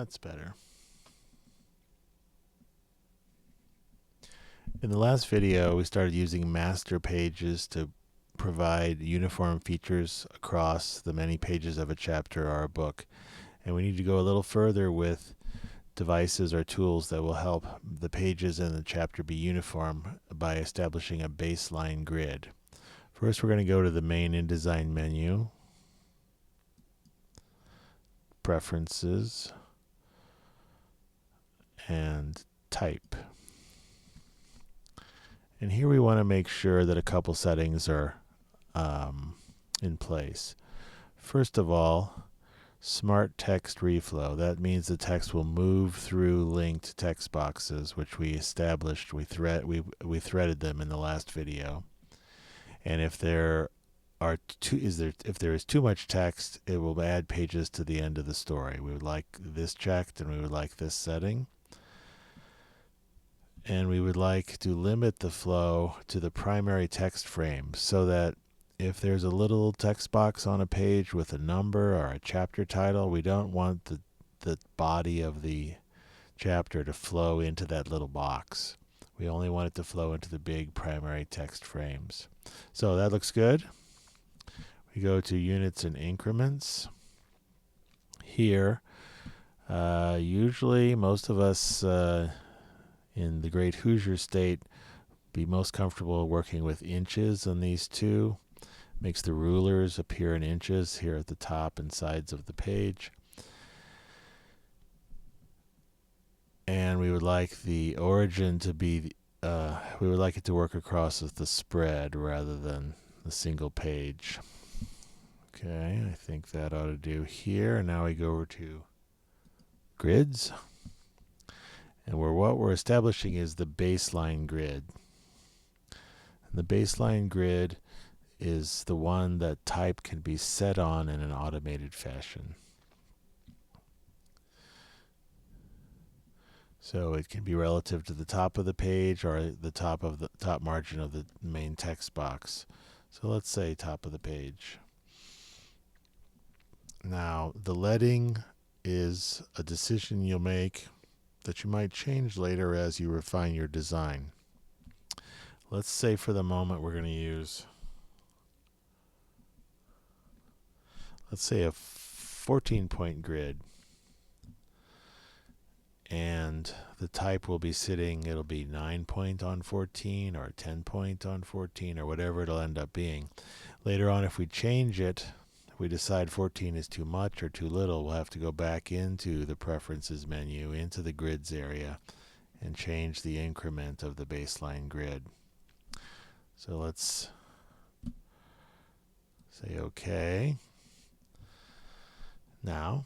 That's better. In the last video, we started using master pages to provide uniform features across the many pages of a chapter or a book. And we need to go a little further with devices or tools that will help the pages in the chapter be uniform by establishing a baseline grid. First, we're going to go to the main InDesign menu, Preferences, and Type. And here we want to make sure that a couple settings are in place. First of all, Smart Text Reflow. That means the text will move through linked text boxes, which we established. We threaded them in the last video. And if there is too much text, it will add pages to the end of the story. We would like this checked, and we would like this setting. And we would like to limit the flow to the primary text frame so that if there's a little text box on a page with a number or a chapter title, we don't want the body of the chapter to flow into that little box. We only want it to flow into the big primary text frames. So that looks good. We go to Units and Increments. Here, usually most of us in the Great Hoosier State be most comfortable working with inches on these two. Makes the rulers appear in inches here at the top and sides of the page. And we would like the origin to be, we would like it to work across with the spread rather than the single page. Okay, I think that ought to do here. And now we go over to Grids. And what we're establishing is the baseline grid. And the baseline grid is the one that type can be set on in an automated fashion. So it can be relative to the top of the page or the top margin of the main text box. So let's say top of the page. Now, the leading is a decision you'll make that you might change later as you refine your design. Let's say for the moment we're going to use, let's say a 14-point grid. And the type will be sitting, it'll be 9-point on 14 or 10-point on 14 or whatever it'll end up being. Later on, if we change it, if we decide 14 is too much or too little, we'll have to go back into the Preferences menu, into the Grids area, and change the increment of the baseline grid. So let's say OK. Now,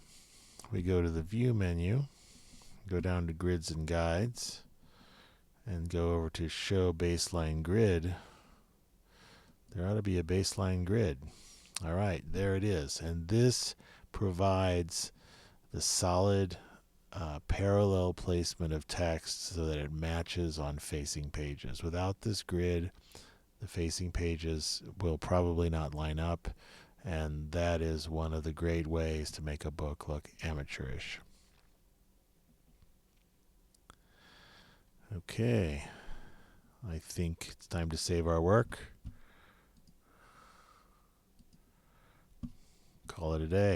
we go to the View menu. Go down to Grids and Guides and go over to Show Baseline Grid. There ought to be a baseline grid. All right, there it is. And this provides the solid parallel placement of text so that it matches on facing pages. Without this grid, the facing pages will probably not line up, and that is one of the great ways to make a book look amateurish. Okay, I think it's time to save our work. Call it a day.